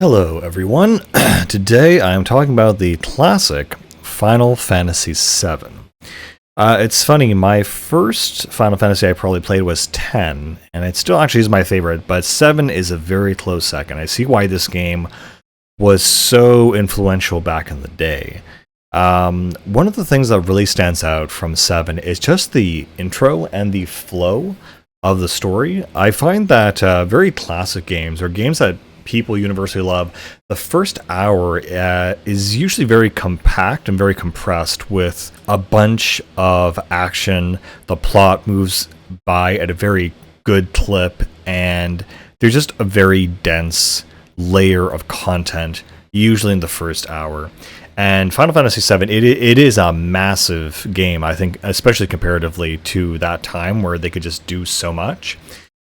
Hello, everyone. Today I'm talking about the classic Final Fantasy VII. It's funny, my first Final Fantasy I probably played was 10, and it still actually is my favorite, but 7 is a very close second. I see why this game was so influential back in the day. One of the things that really stands out from 7 is just the intro and the flow of the story. I find that very classic games, or games that people universally love, the first hour is usually very compact and very compressed with a bunch of action. The plot moves by at a very good clip, and there's just a very dense layer of content, usually in the first hour. And Final Fantasy VII, it is a massive game, I think, especially comparatively to that time where they could just do so much.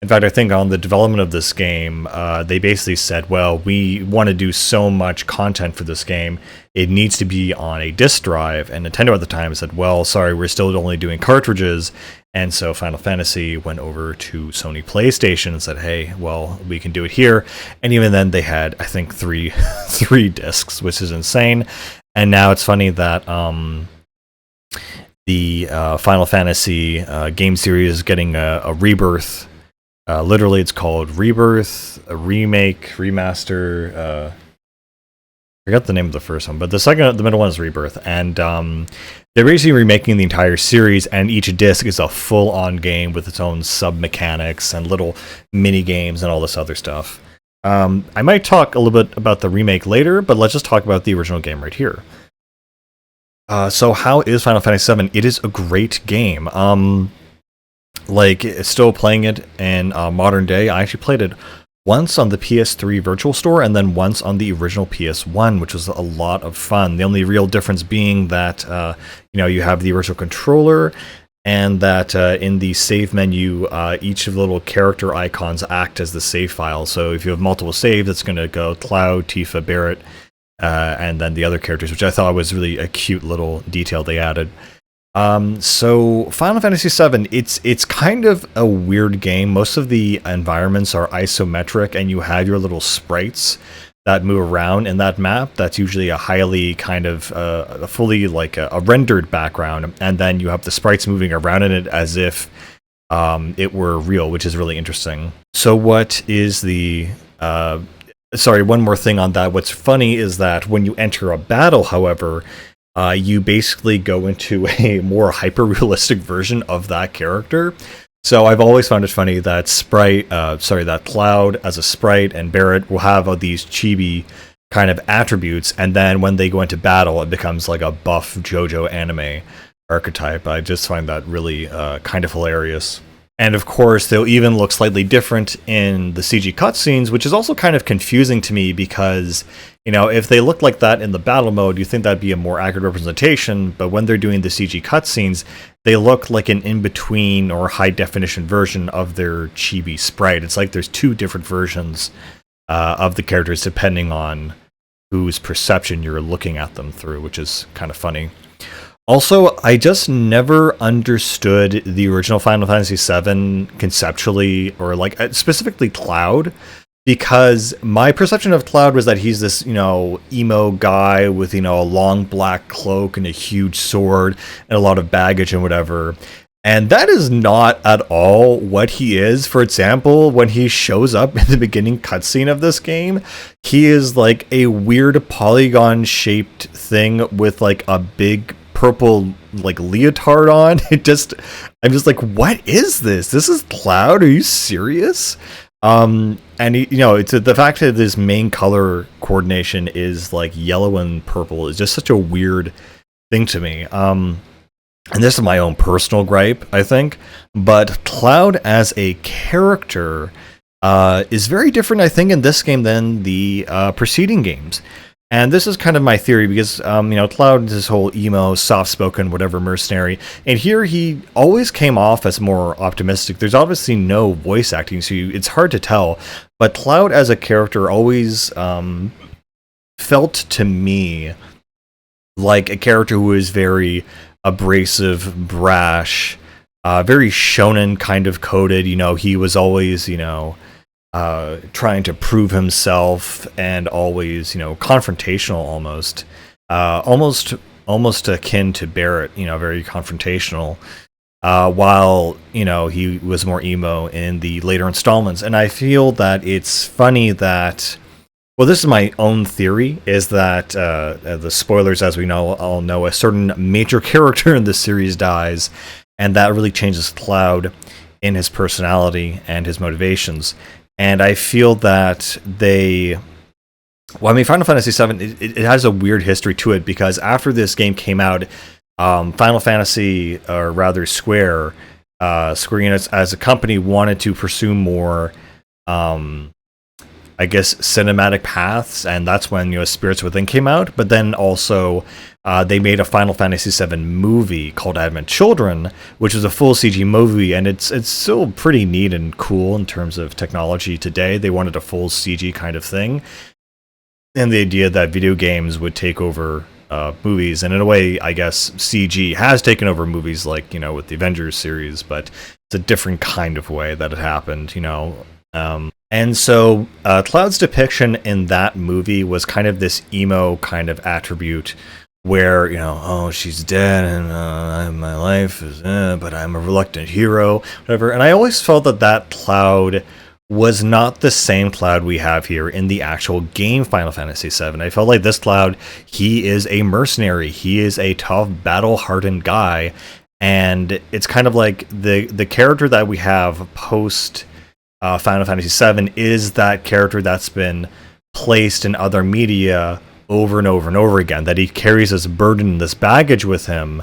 In fact, I think on the development of this game, they basically said, well, we want to do so much content for this game, it needs to be on a disk drive. And Nintendo at the time said, well, sorry, we're still only doing cartridges. And so Final Fantasy went over to Sony PlayStation and said, hey, well, we can do it here. And even then, they had, I think, three discs, which is insane. And now it's funny that the Final Fantasy game series is getting a rebirth. Literally, it's called Rebirth, a remake, remaster. I forgot the name of the first one, but the middle one is Rebirth, and they're basically remaking the entire series. And each disc is a full-on game with its own sub-mechanics and little mini games and all this other stuff. I might talk a little bit about the remake later, but let's just talk about the original game right here. So, how is Final Fantasy VII? It is a great game. Still playing it in modern day. I actually played it once on the PS3 Virtual Store and then once on the original PS1, which was a lot of fun. The only real difference being that you have the original controller, and that in the save menu, each of the little character icons act as the save file. So if you have multiple saves, it's going to go Cloud, Tifa, Barret, and then the other characters, which I thought was really a cute little detail they added. So Final Fantasy VII, it's kind of a weird game. Most of the environments are isometric, and you have your little sprites that move around in that map. That's usually a highly kind of a fully like a rendered background, and then you have the sprites moving around in it as if it were real, which is really interesting. So what is the sorry, one more thing on that. What's funny is that when you enter a battle, however, you basically go into a more hyper-realistic version of that character. So I've always found it funny that that Cloud as a sprite and Barret will have these chibi kind of attributes, and then when they go into battle, it becomes like a buff JoJo anime archetype. I just find that really kind of hilarious. And of course, they'll even look slightly different in the CG cutscenes, which is also kind of confusing to me because, if they look like that in the battle mode, you think that'd be a more accurate representation, but when they're doing the CG cutscenes, they look like an in-between or high-definition version of their chibi sprite. It's like there's two different versions of the characters depending on whose perception you're looking at them through, which is kind of funny. Also, I just never understood the original Final Fantasy VII conceptually, or specifically Cloud, because my perception of Cloud was that he's this, emo guy with, a long black cloak and a huge sword and a lot of baggage and whatever. And that is not at all what he is. For example, when he shows up in the beginning cutscene of this game, he is like a weird polygon-shaped thing with like a big purple leotard on. I'm just like, what is this? This is Cloud? Are you serious? And it's the fact that this main color coordination is like yellow and purple is just such a weird thing to me. And this is my own personal gripe, I think. But Cloud as a character is very different, I think, in this game than the preceding games. And this is kind of my theory because, Cloud is this whole emo, soft-spoken, whatever mercenary. And here he always came off as more optimistic. There's obviously no voice acting, so it's hard to tell. But Cloud as a character always felt to me like a character who is very abrasive, brash, very shonen kind of coded. He was always, trying to prove himself and always, confrontational almost. Almost akin to Barrett, very confrontational. While he was more emo in the later installments, and I feel that it's funny that. Well, this is my own theory: is that the spoilers, as we all know, a certain major character in this series dies, and that really changes Cloud in his personality and his motivations. And I feel that Final Fantasy VII, it has a weird history to it, because after this game came out, Final Fantasy, or rather Square Enix as a company wanted to pursue more, I guess, cinematic paths, and that's when Spirits Within came out. But then also they made a Final Fantasy VII movie called Advent Children, which is a full CG movie, and it's still pretty neat and cool in terms of technology today. They wanted a full CG kind of thing, and the idea that video games would take over movies, and in a way, I guess CG has taken over movies, like with the Avengers series, but it's a different kind of way that it happened, and so Cloud's depiction in that movie was kind of this emo kind of attribute, where oh, she's dead, and my life is, but I'm a reluctant hero, whatever. And I always felt that Cloud was not the same Cloud we have here in the actual game Final Fantasy VII. I felt like this Cloud, he is a mercenary. He is a tough, battle-hardened guy, and it's kind of like the character that we have post Final Fantasy VII is that character that's been placed in other media over and over and over again, that he carries this burden, this baggage with him,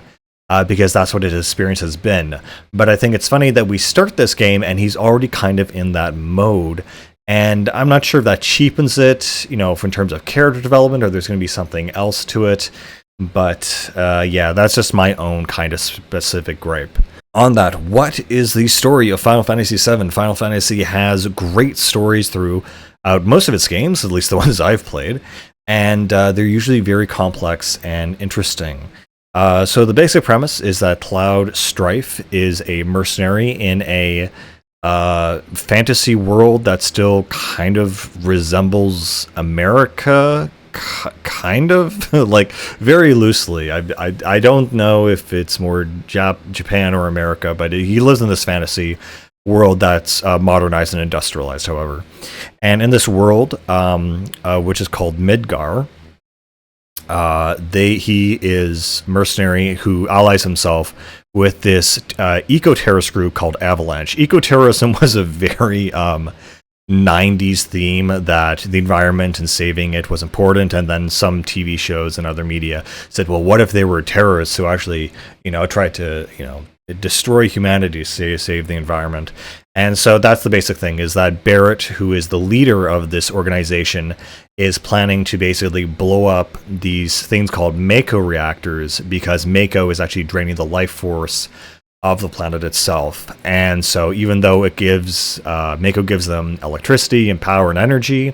because that's what his experience has been. But I think it's funny that we start this game and he's already kind of in that mode, and I'm not sure if that cheapens it, in terms of character development, or there's going to be something else to it. But yeah, that's just my own kind of specific gripe. On that, what is the story of Final Fantasy VII? Final Fantasy has great stories throughout most of its games, at least the ones I've played, and they're usually very complex and interesting. So the basic premise is that Cloud Strife is a mercenary in a fantasy world that still kind of resembles America, kind of, like very loosely. I don't know if it's more Japan or America, but he lives in this fantasy world that's modernized and industrialized, however. And in this world, which is called Midgar, he is mercenary who allies himself with this eco-terrorist group called Avalanche. Eco-terrorism was a very 90s theme, that the environment and saving it was important, and then some TV shows and other media said, well, what if they were terrorists who actually, tried to, destroy humanity to save the environment? And so that's the basic thing, is that Barrett, who is the leader of this organization, is planning to basically blow up these things called Mako reactors, because Mako is actually draining the life force of the planet itself. And so even though it gives Mako gives them electricity and power and energy,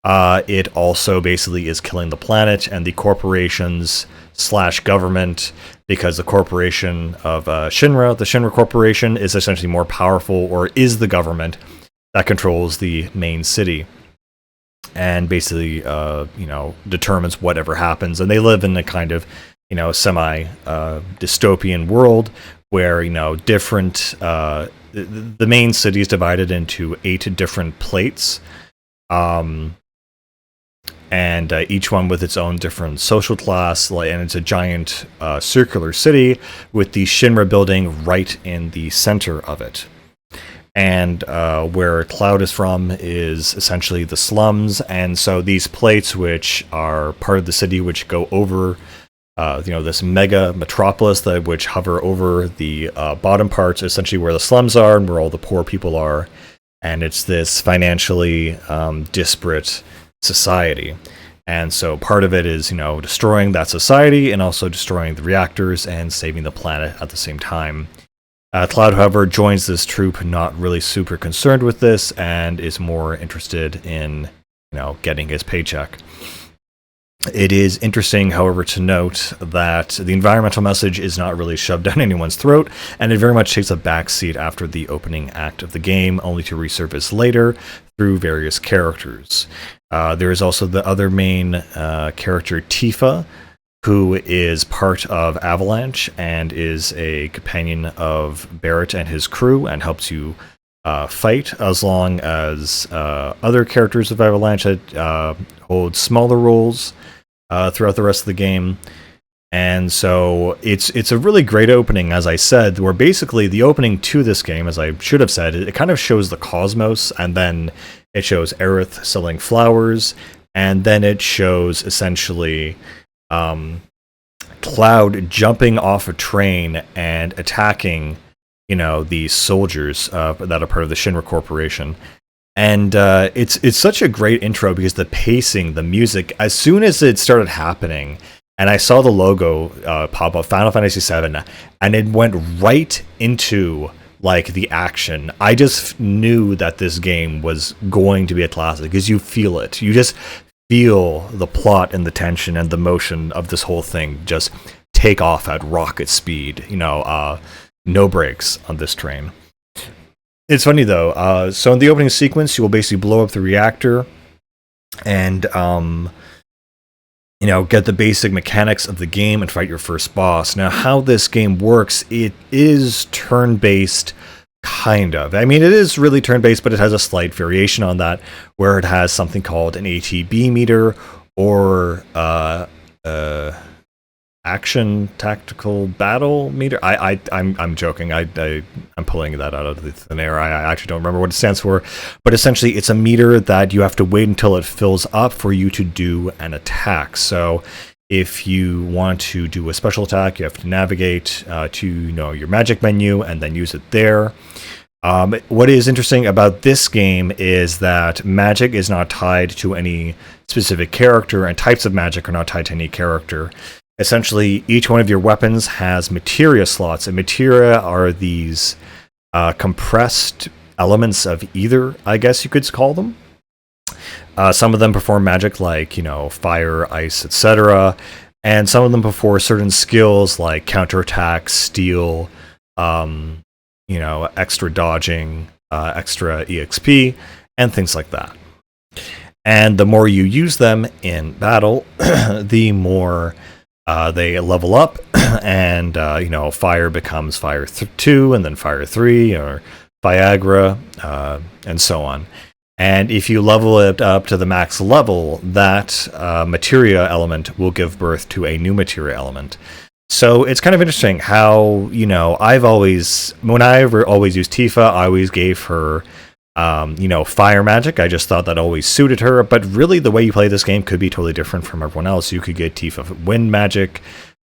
it also basically is killing the planet and the corporations / government, because the corporation of Shinra, the Shinra Corporation, is essentially more powerful, or is the government that controls the main city, and basically determines whatever happens. And they live in a kind of semi dystopian world, where different the main city is divided into 8 different plates, and each one with its own different social class, and it's a giant circular city with the Shinra building right in the center of it. And where Cloud is from is essentially the slums, and so these plates, which are part of the city, which go over this mega metropolis, which hover over the bottom parts, essentially where the slums are and where all the poor people are. And it's this financially disparate society. And so part of it is, destroying that society, and also destroying the reactors and saving the planet at the same time. Cloud, however, joins this troop not really super concerned with this, and is more interested in, getting his paycheck. It is interesting, however, to note that the environmental message is not really shoved down anyone's throat, and it very much takes a backseat after the opening act of the game, only to resurface later through various characters. There is also the other main character, Tifa, who is part of Avalanche and is a companion of Barrett and his crew and helps you fight, as long as other characters of Avalanche that hold smaller roles throughout the rest of the game. And so it's a really great opening, as I said, where basically the opening to this game, as I should have said, it kind of shows the cosmos, and then it shows Aerith selling flowers, and then it shows essentially Cloud jumping off a train and attacking, these soldiers that are part of the Shinra Corporation. And it's such a great intro because the pacing, the music, as soon as it started happening, and I saw the logo pop up, Final Fantasy VII, and it went right into like the action. I just knew that this game was going to be a classic because you feel it. You just feel the plot and the tension and the motion of this whole thing just take off at rocket speed. No brakes on this train. It's funny though. So in the opening sequence, you will basically blow up the reactor and get the basic mechanics of the game and fight your first boss. Now, how this game works, it is turn-based, kind of. I mean, it is really turn-based, but it has a slight variation on that, where it has something called an ATB meter, or action tactical battle meter. I'm joking. I'm pulling that out of the thin air. I actually don't remember what it stands for, but essentially it's a meter that you have to wait until it fills up for you to do an attack. So if you want to do a special attack, you have to navigate to your magic menu and then use it there. What is interesting about this game is that magic is not tied to any specific character, and types of magic are not tied to any character. Essentially, each one of your weapons has materia slots, and materia are these compressed elements of either, I guess you could call them. Some of them perform magic like, fire, ice, etc. And some of them perform certain skills like counterattack, steal, extra dodging, extra EXP, and things like that. And the more you use them in battle, the more they level up, and fire becomes fire 2, and then fire 3, or Viagra, and so on. And if you level it up to the max level, that materia element will give birth to a new materia element. So it's kind of interesting how, I've always, when I ever always used Tifa, I always gave her fire magic. I just thought that always suited her, but really the way you play this game could be totally different from everyone else. You could get Tifa wind magic,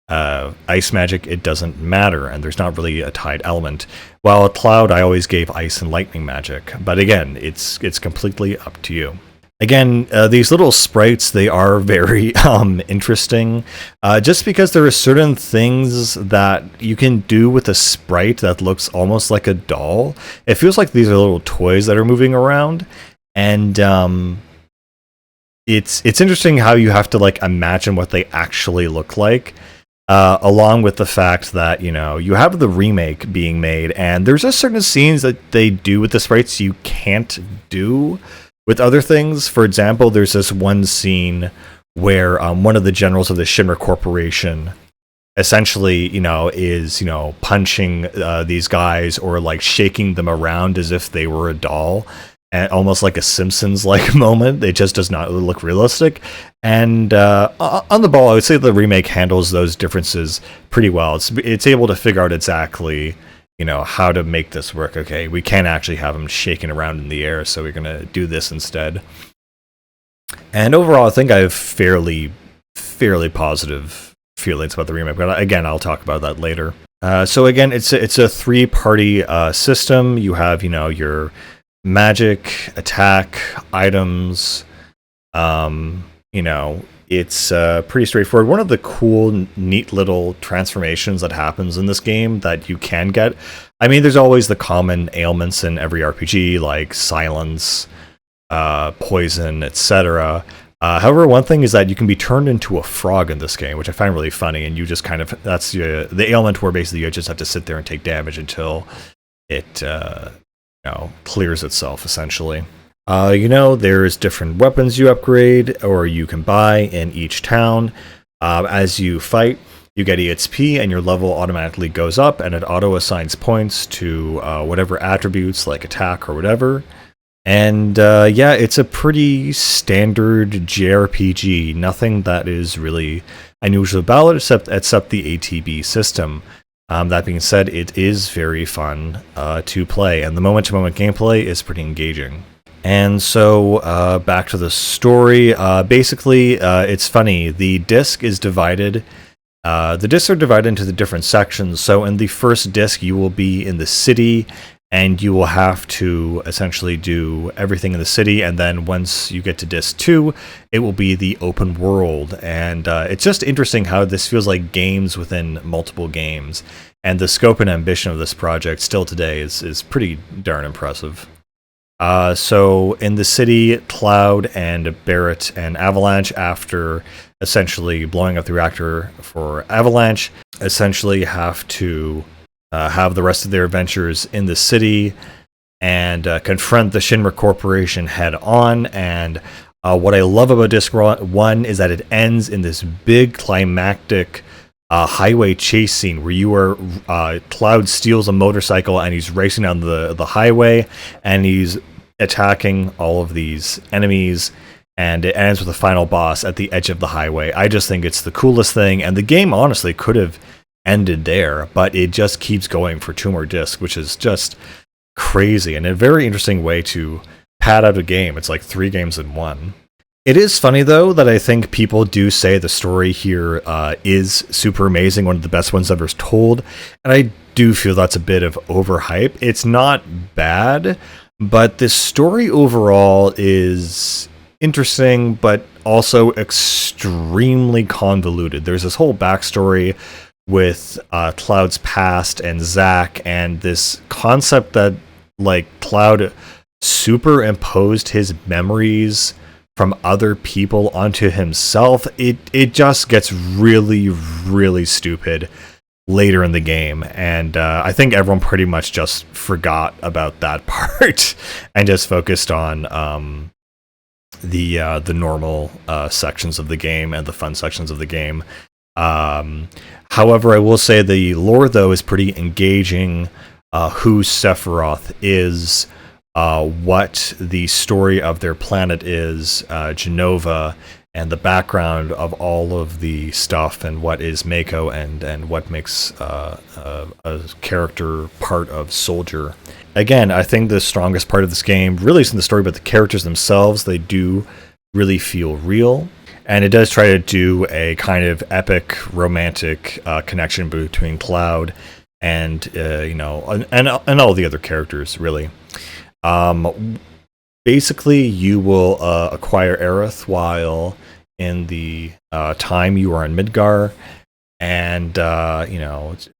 ice magic, it doesn't matter, and there's not really a tied element. While at Cloud, I always gave ice and lightning magic, but again, it's completely up to you. Again, these little sprites, they are very interesting, just because there are certain things that you can do with a sprite that looks almost like a doll. It feels like these are little toys that are moving around, and it's interesting how you have to imagine what they actually look like, along with the fact that you have the remake being made, and there's just certain scenes that they do with the sprites you can't do with other things. For example, there's this one scene where one of the generals of the Shinra Corporation essentially, is, punching these guys or shaking them around as if they were a doll, and almost like a Simpsons-like moment. It just does not look realistic. And on the ball, I would say the remake handles those differences pretty well. It's able to figure out exactly how to make this work. Okay, we can't actually have them shaking around in the air, so we're going to do this instead. And overall, I think I have fairly positive feelings about the remake, but again, I'll talk about that later. So again, it's a three-party system. You have, your magic, attack, items, it's pretty straightforward. One of the cool, neat little transformations that happens in this game that you can get, I mean, there's always the common ailments in every RPG, like silence, poison, etc. However, one thing is that you can be turned into a frog in this game, which I find really funny, and you just kind of, that's the ailment where basically you just have to sit there and take damage until it clears itself, essentially. There's different weapons you upgrade or you can buy in each town. As you fight, you get EXP and your level automatically goes up, and it auto-assigns points to whatever attributes, like attack or whatever. And it's a pretty standard JRPG. Nothing that is really unusual about it except the ATB system. That being said, it is very fun to play, and the moment-to-moment gameplay is pretty engaging. And so, back to the story. Basically, it's funny. The disc is divided. The discs are divided into the different sections. So in the first disc, you will be in the city, and you will have to essentially do everything in the city. And then once you get to disc 2, it will be the open world. And it's just interesting how this feels like games within multiple games. And the scope and ambition of this project still today is pretty darn impressive. So in the city, Cloud and Barrett and Avalanche, after essentially blowing up the reactor for Avalanche, essentially have to have the rest of their adventures in the city and confront the Shinra Corporation head on. And what I love about Disc 1 is that it ends in this big climactic highway chase scene where you are Cloud steals a motorcycle and he's racing down the highway and he's attacking all of these enemies, and it ends with a final boss at the edge of the highway. I just think it's the coolest thing, and the game honestly could have ended there, but it just keeps going for 2 more discs, which is just crazy and a very interesting way to pad out a game. It's like 3 games in 1. It is funny, though, that I think people do say the story here is super amazing, one of the best ones ever told, and I do feel that's a bit of overhype. It's not bad, but the story overall is interesting, but also extremely convoluted. There's this whole backstory with Cloud's past and Zack, and this concept that, like, Cloud superimposed his memories from other people onto himself. It just gets really, really stupid later in the game, and I think everyone pretty much just forgot about that part and just focused on the normal sections of the game and the fun sections of the game. However, I will say the lore, though, is pretty engaging. Who Sephiroth is, what the story of their planet is, Genova, and the background of all of the stuff, and what is Mako, and what makes a character part of Soldier. Again, I think the strongest part of this game really isn't the story, but the characters themselves. They do really feel real, and it does try to do a kind of epic romantic connection between Cloud and and all the other characters, really. Basically, you will acquire Aerith while in the time you are in Midgar, and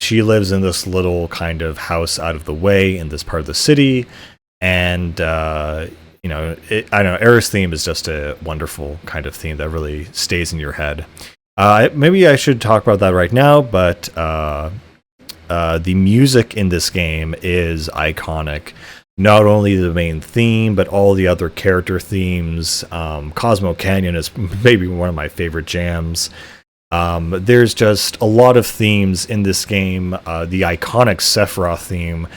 she lives in this little kind of house out of the way in this part of the city, and I don't know, Aerith's theme is just a wonderful kind of theme that really stays in your head. Maybe I should talk about that right now, but the music in this game is iconic. Not only the main theme, but all the other character themes. Cosmo Canyon is maybe one of my favorite jams. There's just a lot of themes in this game. The iconic Sephiroth theme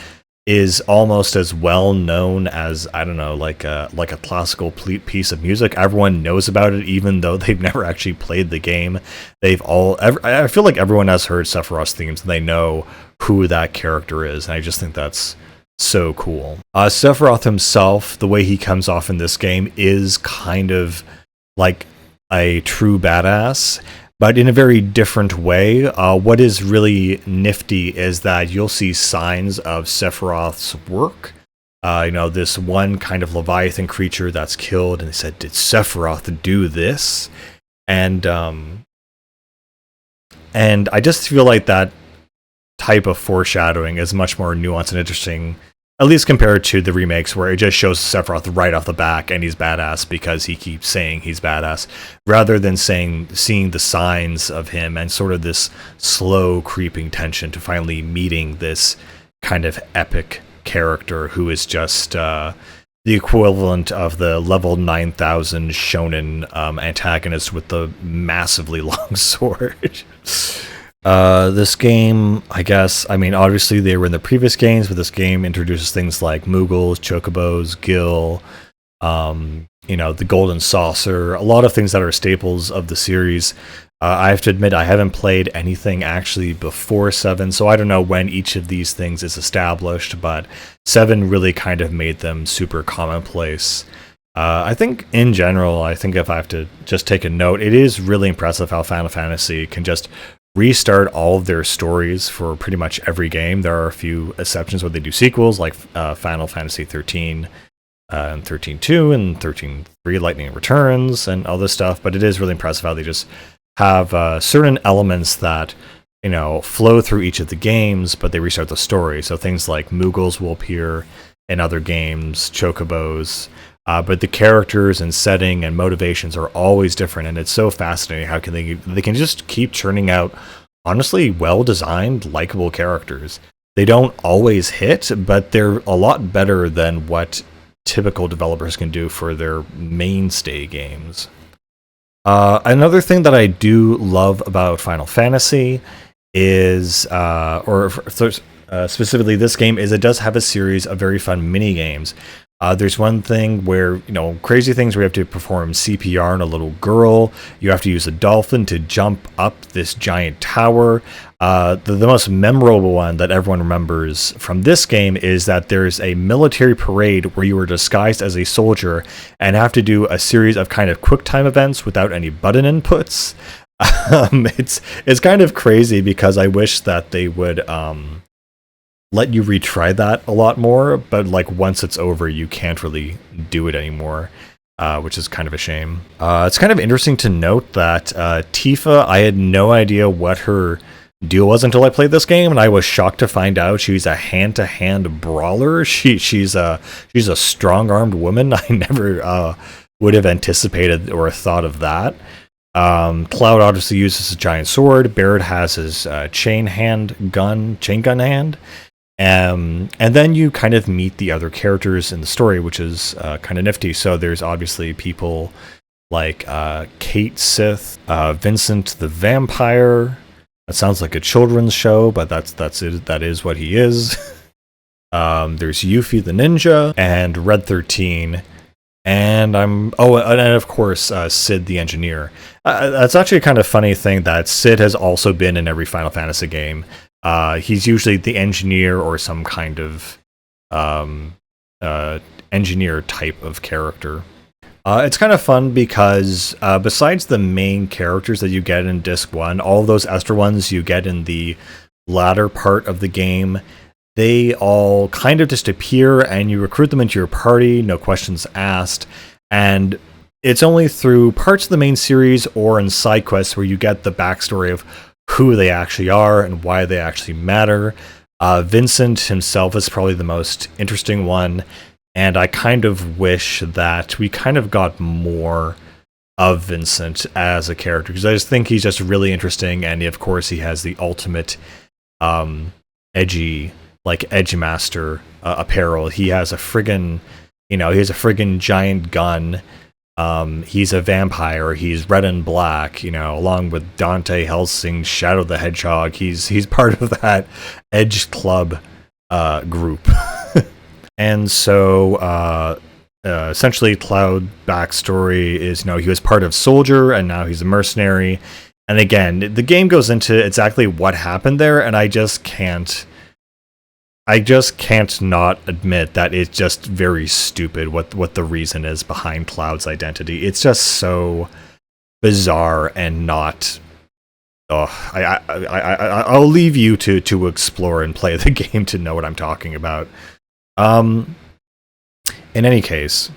is almost as well known as, I don't know, like a classical piece of music. Everyone knows about it, even though they've never actually played the game. I feel like everyone has heard Sephiroth's themes, and they know who that character is, and I just think that's so cool. Sephiroth himself, the way he comes off in this game, is kind of like a true badass, but in a very different way. What is really nifty is that you'll see signs of Sephiroth's work. This one kind of Leviathan creature that's killed, and they said, "Did Sephiroth do this?" And I just feel like that type of foreshadowing is much more nuanced and interesting At least compared to the remakes where it just shows Sephiroth right off the back and he's badass because he keeps saying he's badass, rather than seeing the signs of him and sort of this slow creeping tension to finally meeting this kind of epic character who is just the equivalent of the level 9000 shonen antagonist with the massively long sword. This game, I guess, I mean, obviously they were in the previous games, but this game introduces things like Moogles, Chocobos, Gil, the Golden Saucer, a lot of things that are staples of the series. I have to admit, I haven't played anything actually before 7, so I don't know when each of these things is established, but 7 really kind of made them super commonplace. I think, in general, if I have to just take a note, it is really impressive how Final Fantasy can just restart all of their stories for pretty much every game. There are a few exceptions where they do sequels, like Final Fantasy 13 and 13.2 and 13.3 Lightning Returns and all this stuff, but it is really impressive how they just have certain elements that flow through each of the games, but they restart the story. So things like Moogles will appear in other games, Chocobos, but the characters and setting and motivations are always different, and it's so fascinating how can they can just keep churning out honestly well-designed, likable characters. They don't always hit, but they're a lot better than what typical developers can do for their mainstay games. Another thing that I do love about Final Fantasy is, specifically this game, is it does have a series of very fun mini games. There's one thing where, crazy things where you have to perform CPR on a little girl. You have to use a dolphin to jump up this giant tower. The most memorable one that everyone remembers from this game is that there's a military parade where you are disguised as a soldier and have to do a series of kind of quick time events without any button inputs. It's kind of crazy because I wish that they would let you retry that a lot more, but like once it's over, you can't really do it anymore, which is kind of a shame. It's kind of interesting to note that Tifa, I had no idea what her deal was until I played this game, and I was shocked to find out she's a hand-to-hand brawler. She's a strong-armed woman. I never would have anticipated or thought of that. Cloud obviously uses a giant sword. Barret has his chain gun hand. And then you kind of meet the other characters in the story, which is kind of nifty. So there's obviously people like Kate Sith, Vincent the Vampire. That sounds like a children's show, but that's it. That is what he is. There's Yuffie the Ninja and Red 13. And of course, Sid the Engineer. That's actually a kind of funny thing that Sid has also been in every Final Fantasy game. He's usually the engineer or some kind of engineer type of character. It's kind of fun because besides the main characters that you get in Disc 1, all of those extra ones you get in the latter part of the game, they all kind of just appear and you recruit them into your party, no questions asked, and it's only through parts of the main series or in side quests where you get the backstory of who they actually are and why they actually matter. Vincent himself is probably the most interesting one, and I kind of wish that we kind of got more of Vincent as a character, because I just think he's just really interesting, and of course he has the ultimate edgy master apparel. He has a friggin' giant gun. He's a vampire. He's red and black, along with Dante Helsing, Shadow the Hedgehog. He's part of that Edge Club group. And so essentially Cloud backstory is, he was part of Soldier and now he's a mercenary. And again, the game goes into exactly what happened there, and I just can't not admit that it's just very stupid what the reason is behind Cloud's identity. It's just so bizarre and not. I'll leave you to explore and play the game to know what I'm talking about. In any case,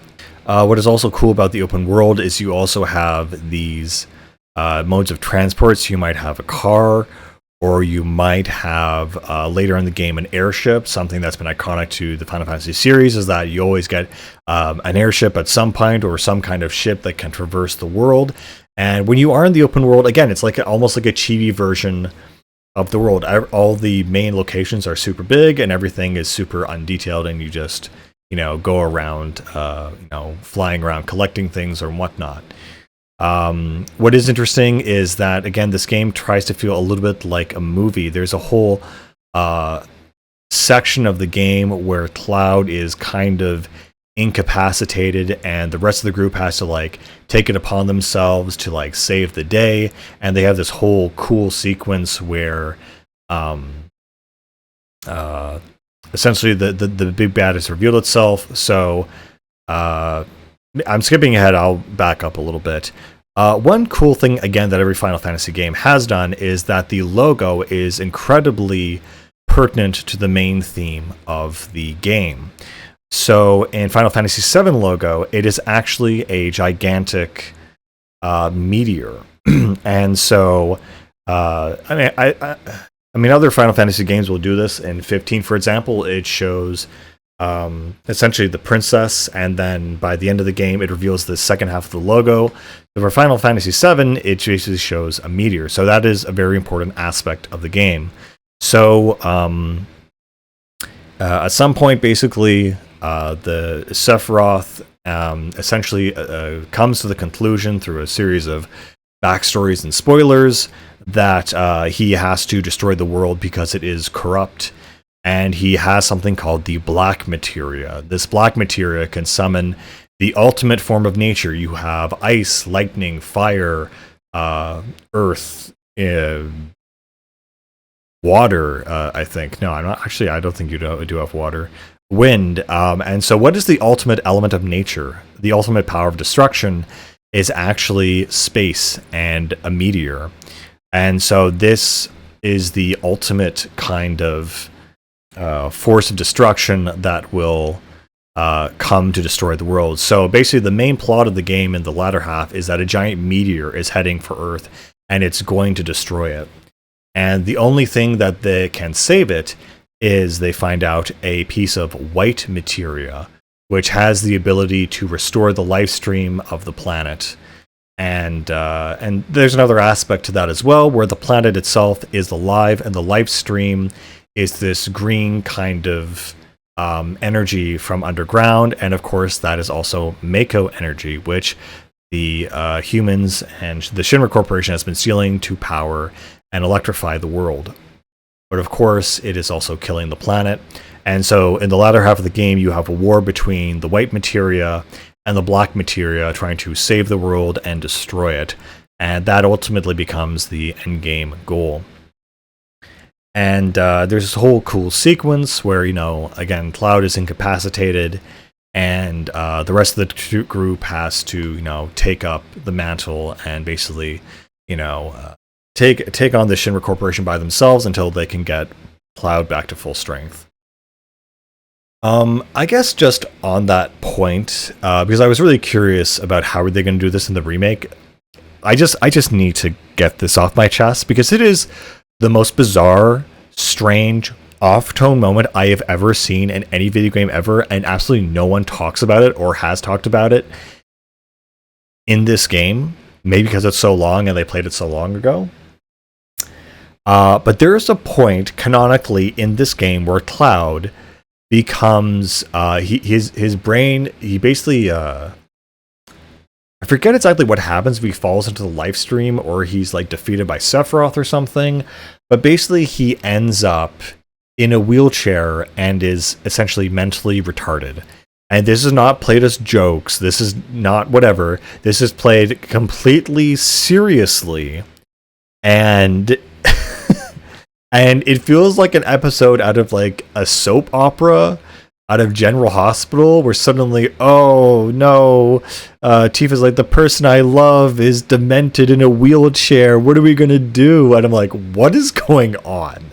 what is also cool about the open world is you also have these modes of transport. So you might have a car, or you might have later in the game an airship. Something that's been iconic to the Final Fantasy series is that you always get an airship at some point, or some kind of ship that can traverse the world. And when you are in the open world, again, it's like almost like a chibi version of the world. All the main locations are super big, and everything is super undetailed, and you just go around, flying around, collecting things or whatnot. What is interesting is that, again, this game tries to feel a little bit like a movie. There's a whole section of the game where Cloud is kind of incapacitated, and the rest of the group has to like take it upon themselves to like save the day. And they have this whole cool sequence where essentially the big bad has revealed itself. So I'm skipping ahead, I'll back up a little bit. One cool thing, again, that every Final Fantasy game has done is that the logo is incredibly pertinent to the main theme of the game. So in Final Fantasy VII logo, it is actually a gigantic meteor. And so, I mean, other Final Fantasy games will do this. In 15, for example, it shows essentially the princess, and then by the end of the game, it reveals the second half of the logo. So for Final Fantasy VII, it basically shows a meteor. So that is a very important aspect of the game. So at some point, basically, the Sephiroth essentially comes to the conclusion through a series of backstories and spoilers that he has to destroy the world because it is corrupt. And he has something called the Black Materia. This Black Materia can summon the ultimate form of nature. You have ice, lightning, fire, earth, water, I think. No, I'm not. Actually, I don't think you do have water. Wind. And so what is the ultimate element of nature? The ultimate power of destruction is actually space and a meteor. And so this is the ultimate kind of force of destruction that will come to destroy the world. So basically the main plot of the game in the latter half is that a giant meteor is heading for Earth, and it's going to destroy it. And the only thing that they can save it is they find out a piece of white materia, which has the ability to restore the life stream of the planet. And there's another aspect to that as well, where the planet itself is alive, and the life stream is this green kind of energy from underground. And of course, that is also Mako energy, which the humans and the Shinra Corporation has been stealing to power and electrify the world. But of course, it is also killing the planet. And so in the latter half of the game, you have a war between the white materia and the black materia, trying to save the world and destroy it. And that ultimately becomes the endgame goal. And there's this whole cool sequence where, again, Cloud is incapacitated, and the rest of the group has to, take up the mantle and basically, take on the Shinra Corporation by themselves until they can get Cloud back to full strength. I guess just on that point, because I was really curious about how are they going to do this in the remake, I just need to get this off my chest, because it is the most bizarre, strange, off-tone moment I have ever seen in any video game ever, and absolutely no one talks about it or has talked about it in this game. Maybe because it's so long and they played it so long ago. But there is a point canonically in this game where Cloud becomes his brain. He basically I forget exactly what happens if he falls into the life stream or he's like defeated by Sephiroth or something. But basically, he ends up in a wheelchair and is essentially mentally retarded. And this is not played as jokes. This is not whatever. This is played completely seriously. And and it feels like an episode out of like a soap opera, out of General Hospital, where suddenly, oh no, Tifa's like, the person I love is demented in a wheelchair. What are we gonna do? And I'm like, what is going on?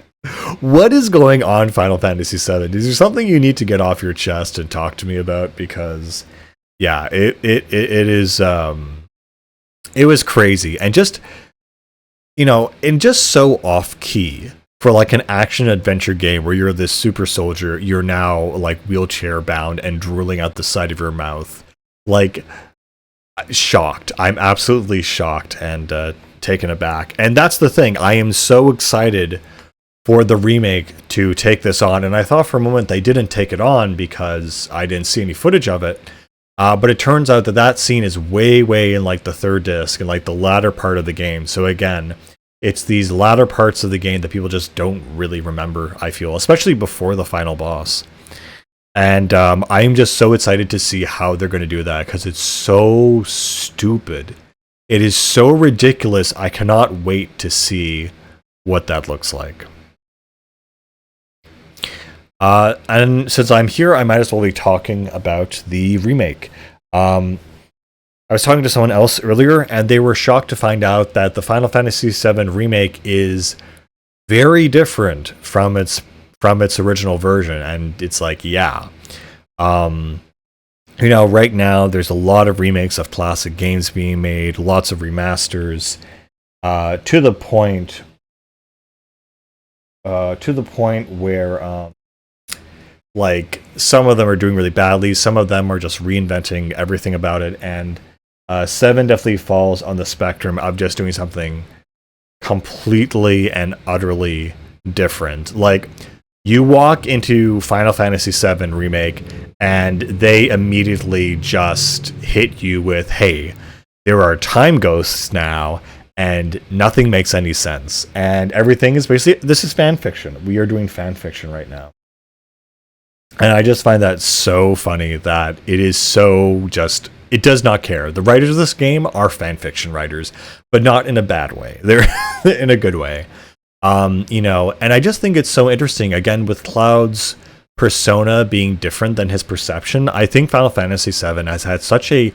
What is going on, Final Fantasy VII? Is there something you need to get off your chest and talk to me about? Because, yeah, it is. It was crazy, and just and just so off key for like an action adventure game where you're this super soldier, you're now like wheelchair bound and drooling out the side of your mouth. Like, shocked. I'm absolutely shocked and taken aback. And that's the thing. I am so excited for the remake to take this on. And I thought for a moment they didn't take it on because I didn't see any footage of it. But it turns out that that scene is way, way in like the third disc and like the latter part of the game. So again, it's these latter parts of the game that people just don't really remember, I feel, especially before the final boss. And I'm just so excited to see how they're going to do that because it's so stupid. It is so ridiculous. I cannot wait to see what that looks like. And since I'm here, I might as well be talking about the remake. I was talking to someone else earlier, and they were shocked to find out that the Final Fantasy VII remake is very different from its original version. And it's like, yeah. Right now there's a lot of remakes of classic games being made, lots of remasters, to the point where like some of them are doing really badly, some of them are just reinventing everything about it, and 7 definitely falls on the spectrum of just doing something completely and utterly different. Like, you walk into Final Fantasy VII Remake, and they immediately just hit you with, hey, there are time ghosts now, and nothing makes any sense. And everything is basically, this is fan fiction. We are doing fan fiction right now. And I just find that so funny that it is so just, it does not care. The writers of this game are fan fiction writers, but not in a bad way. They're in a good way. And I just think it's so interesting, again, with Cloud's persona being different than his perception. I think Final Fantasy VII has had such a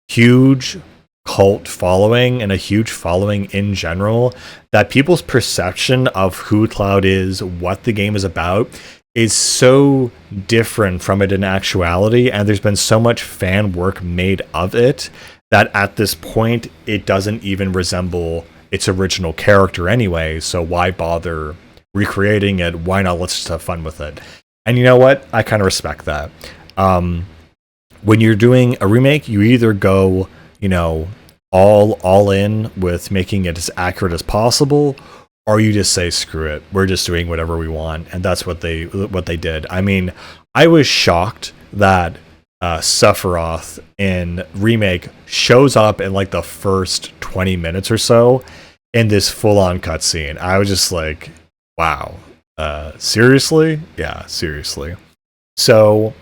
huge cult following and a huge following in general that people's perception of who Cloud is, what the game is about, is so different from it in actuality, and there's been so much fan work made of it that at this point it doesn't even resemble its original character anyway, so why bother recreating it? Why not let's just have fun with it? And you know what? I kind of respect that. When you're doing a remake, you either go, all in with making it as accurate as possible, or you just say, screw it, we're just doing whatever we want. And that's what they did. I mean, I was shocked that Sephiroth in Remake shows up in like the first 20 minutes or so in this full-on cutscene. I was just like, wow, seriously? Yeah, seriously. So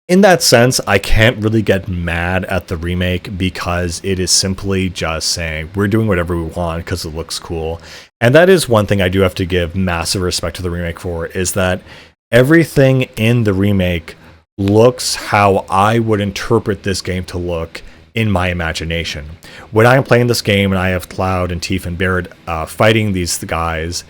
in that sense, I can't really get mad at the remake because it is simply just saying we're doing whatever we want because it looks cool. And that is one thing I do have to give massive respect to the remake for, is that everything in the remake looks how I would interpret this game to look in my imagination. When I'm playing this game and I have Cloud and Tifa and Barret fighting these guys,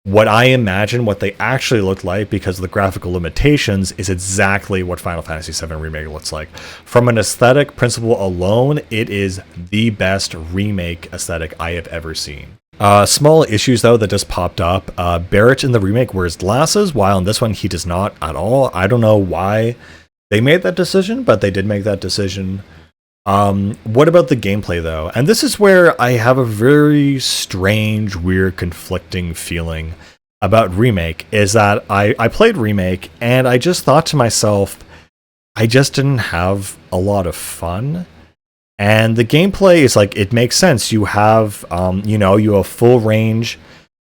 what I imagine what they actually look like, because of the graphical limitations, is exactly what Final Fantasy VII Remake looks like. From an aesthetic principle alone, it is the best remake aesthetic I have ever seen. Small issues, though, that just popped up. Barret in the remake wears glasses, while in this one he does not at all. I don't know why they made that decision, but they did make that decision. What about the gameplay, though? And this is where I have a very strange, weird, conflicting feeling about Remake, is that I played Remake, and I just thought to myself, I just didn't have a lot of fun. And the gameplay is like, it makes sense. You have, you have full range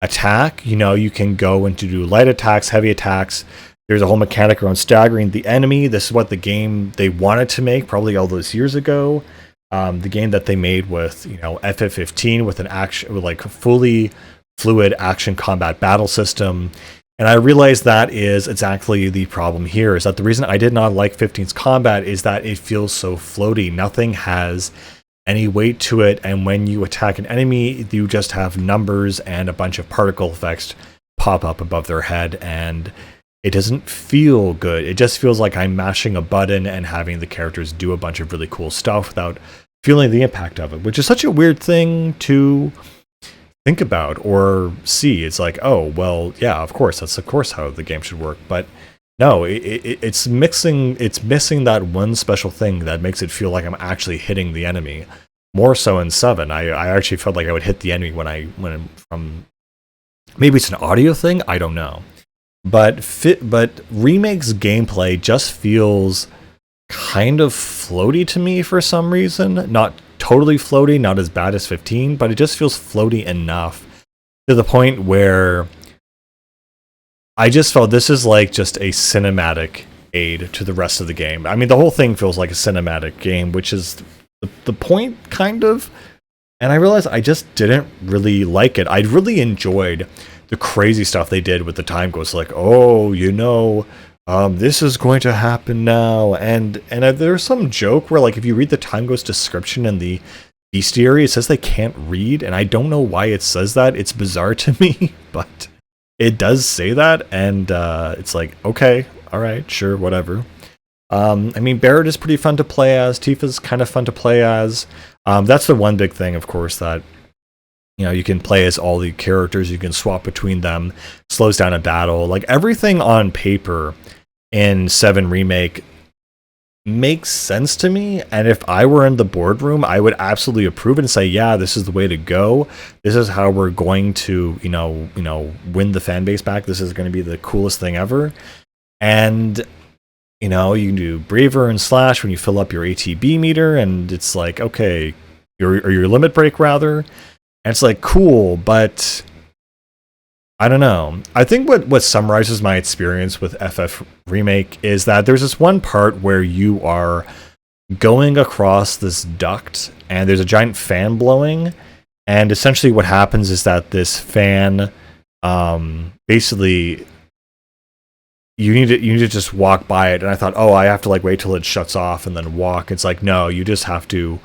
attack. You can go into do light attacks, heavy attacks. There's a whole mechanic around staggering the enemy. This is what the game they wanted to make probably all those years ago. The game that they made with, FF15 with an action, with like fully fluid action combat battle system. And I realized that is exactly the problem here, is that the reason I did not like 15's combat is that it feels so floaty. Nothing has any weight to it. And when you attack an enemy, you just have numbers and a bunch of particle effects pop up above their head. And it doesn't feel good. It just feels like I'm mashing a button and having the characters do a bunch of really cool stuff without feeling the impact of it, which is such a weird thing to think about or see. It's like, oh, well, yeah, of course, that's of course how the game should work. But no, it's missing that one special thing that makes it feel like I'm actually hitting the enemy. More so in 7, I actually felt like I would hit the enemy when from, maybe it's an audio thing, I don't know. But Remake's gameplay just feels kind of floaty to me for some reason. Not totally floaty, not as bad as 15, but it just feels floaty enough to the point where I just felt this is like just a cinematic aid to the rest of the game. I mean, the whole thing feels like a cinematic game, which is the point, kind of. And I realized I just didn't really like it. I really enjoyed the crazy stuff they did with the time ghosts, like, oh, this is going to happen now, and there's some joke where, like, if you read the time ghost description in the bestiary, it says they can't read, and I don't know why it says that. It's bizarre to me, but it does say that, and it's like, okay, all right, sure, whatever. I mean, Barrett is pretty fun to play as. Tifa's kind of fun to play as. That's the one big thing, of course, that you can play as all the characters, you can swap between them, slows down a battle. Like, everything on paper in 7 Remake makes sense to me, and if I were in the boardroom, I would absolutely approve it and say, yeah, this is the way to go. This is how we're going to, win the fan base back. This is going to be the coolest thing ever. And you can do Braver and Slash when you fill up your ATB meter, and it's like, okay, your limit break rather. And it's like, cool, but I don't know. I think what summarizes my experience with FF Remake is that there's this one part where you are going across this duct, and there's a giant fan blowing, and essentially what happens is that this fan, basically, you need to just walk by it. And I thought, oh, I have to like wait till it shuts off and then walk. It's like, no, you just have to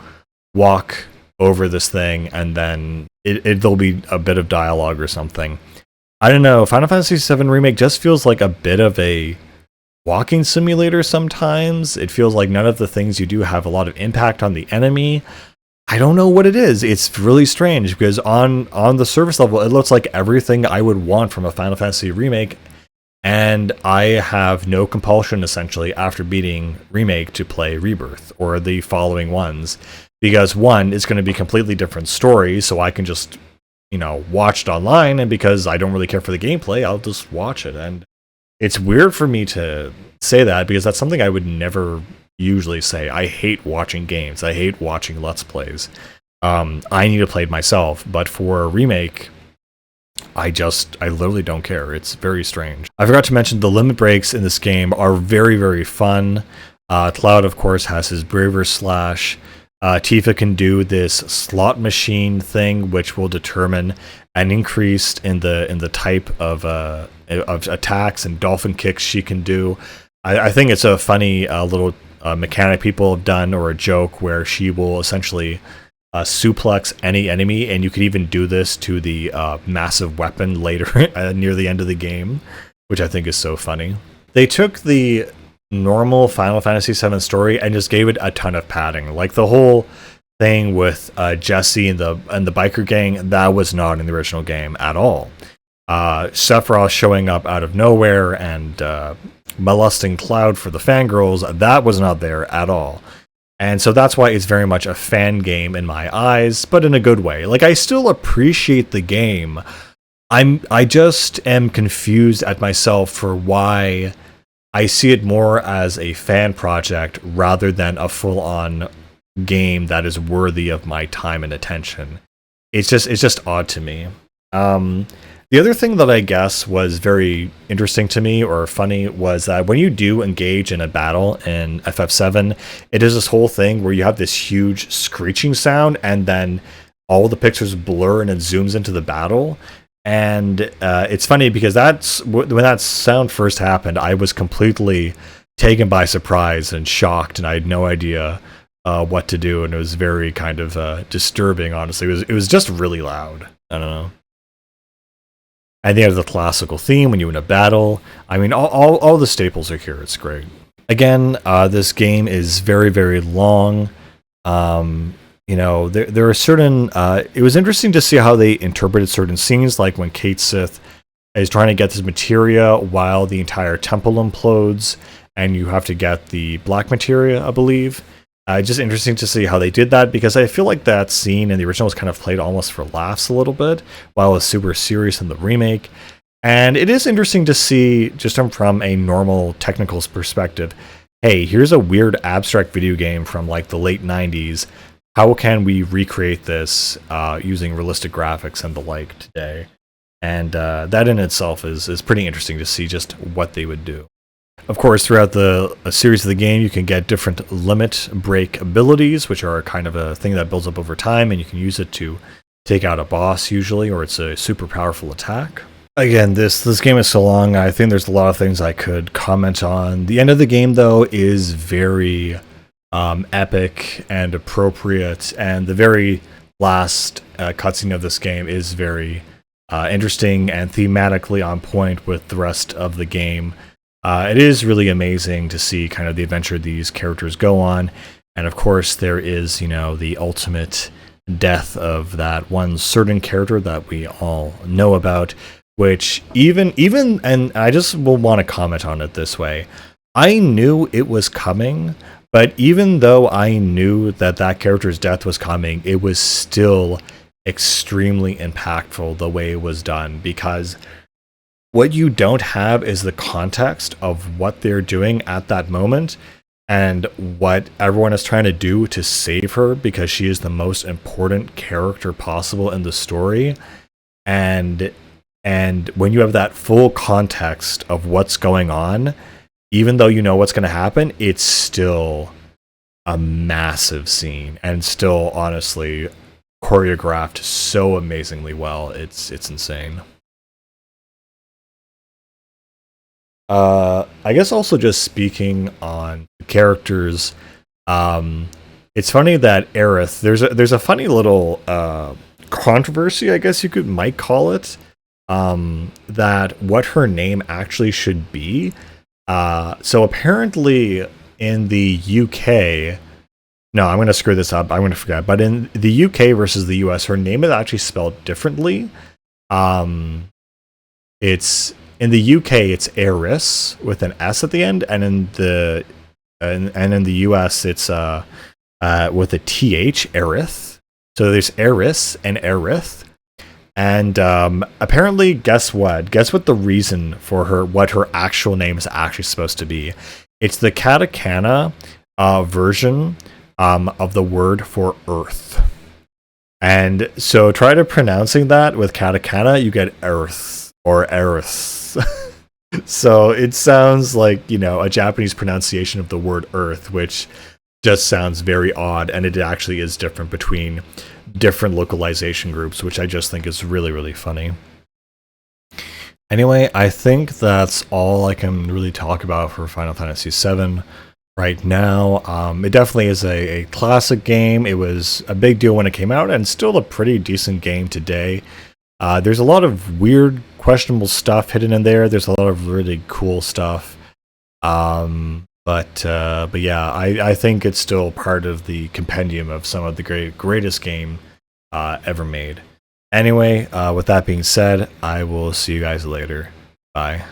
walk over this thing, and then there'll be a bit of dialogue or something. I don't know. Final Fantasy VII Remake just feels like a bit of a walking simulator sometimes. It feels like none of the things you do have a lot of impact on the enemy. I don't know what it is. It's really strange because on the surface level, it looks like everything I would want from a Final Fantasy Remake, and I have no compulsion, essentially, after beating Remake to play Rebirth or the following ones. Because, one, it's going to be completely different stories, so I can just, watch it online, and because I don't really care for the gameplay, I'll just watch it. And it's weird for me to say that, because that's something I would never usually say. I hate watching games. I hate watching Let's Plays. I need to play it myself, but for a Remake, I literally don't care. It's very strange. I forgot to mention the limit breaks in this game are very, very fun. Cloud, of course, has his Braver Slash. Tifa can do this slot machine thing, which will determine an increase in the type of attacks and dolphin kicks she can do. I think it's a funny little mechanic people have done, or a joke, where she will essentially suplex any enemy, and you could even do this to the massive weapon later near the end of the game, which I think is so funny. They took the normal Final Fantasy VII story and just gave it a ton of padding. Like the whole thing with Jesse and the biker gang, that was not in the original game at all. Sephiroth showing up out of nowhere and molesting Cloud for the fangirls, that was not there at all. And so that's why it's very much a fan game in my eyes, but in a good way. Like, I still appreciate the game. I just am confused at myself for why I see it more as a fan project rather than a full-on game that is worthy of my time and attention. It's just odd to me. The other thing that I guess was very interesting to me, or funny, was that when you do engage in a battle in FF7, it is this whole thing where you have this huge screeching sound, and then all the pictures blur and it zooms into the battle. And it's funny because when that sound first happened, I was completely taken by surprise and shocked, and I had no idea what to do, and it was very kind of disturbing, honestly. It was just really loud. I don't know. And they have the classical theme when you win a battle. I mean, all the staples are here. It's great. Again, this game is very, very long. there are certain. It was interesting to see how they interpreted certain scenes, like when Kate Sith is trying to get this materia while the entire temple implodes, and you have to get the black materia, I believe. Just interesting to see how they did that, because I feel like that scene in the original was kind of played almost for laughs a little bit, while it was super serious in the remake. And it is interesting to see, just from a normal technical perspective, hey, here's a weird abstract video game from like the late 90s. How can we recreate this using realistic graphics and the like today? And that in itself is pretty interesting to see just what they would do. Of course, throughout the series of the game, you can get different limit break abilities, which are kind of a thing that builds up over time, and you can use it to take out a boss usually, or it's a super powerful attack. Again, this game is so long, I think there's a lot of things I could comment on. The end of the game, though, is very epic and appropriate, and the very last cutscene of this game is very interesting and thematically on point with the rest of the game. It is really amazing to see kind of the adventure these characters go on, and of course there is, the ultimate death of that one certain character that we all know about, which even and I just will want to comment on it this way. I knew it was coming, but even though I knew that character's death was coming, it was still extremely impactful the way it was done, because what you don't have is the context of what they're doing at that moment and what everyone is trying to do to save her, because she is the most important character possible in the story. And when you have that full context of what's going on, even though you know what's going to happen, it's still a massive scene, and still honestly choreographed so amazingly well. It's insane. I guess also just speaking on characters, it's funny that Aerith, there's a funny little controversy, I guess you might call it, that what her name actually should be. So apparently in the UK, no, I'm going to screw this up, I'm going to forget, but in the UK versus the US, her name is actually spelled differently. It's in the UK, it's Eris with an S at the end, and in the in the US, it's with a TH, Aerith. So there's Eris and Aerith, and apparently, guess what? Guess what the reason for what her actual name is actually supposed to be? It's the katakana version of the word for Earth. And so try to pronouncing that with katakana, you get Earth or Aerith. So it sounds like, a Japanese pronunciation of the word Earth, which just sounds very odd, and it actually is different between different localization groups, which I just think is really, really funny. Anyway, I think that's all I can really talk about for Final Fantasy VII right now. It definitely is a classic game. It was a big deal when it came out, and still a pretty decent game today. There's a lot of weird, questionable stuff hidden in there. There's a lot of really cool stuff. But yeah, I think it's still part of the compendium of some of the greatest game ever made. Anyway, with that being said, I will see you guys later. Bye.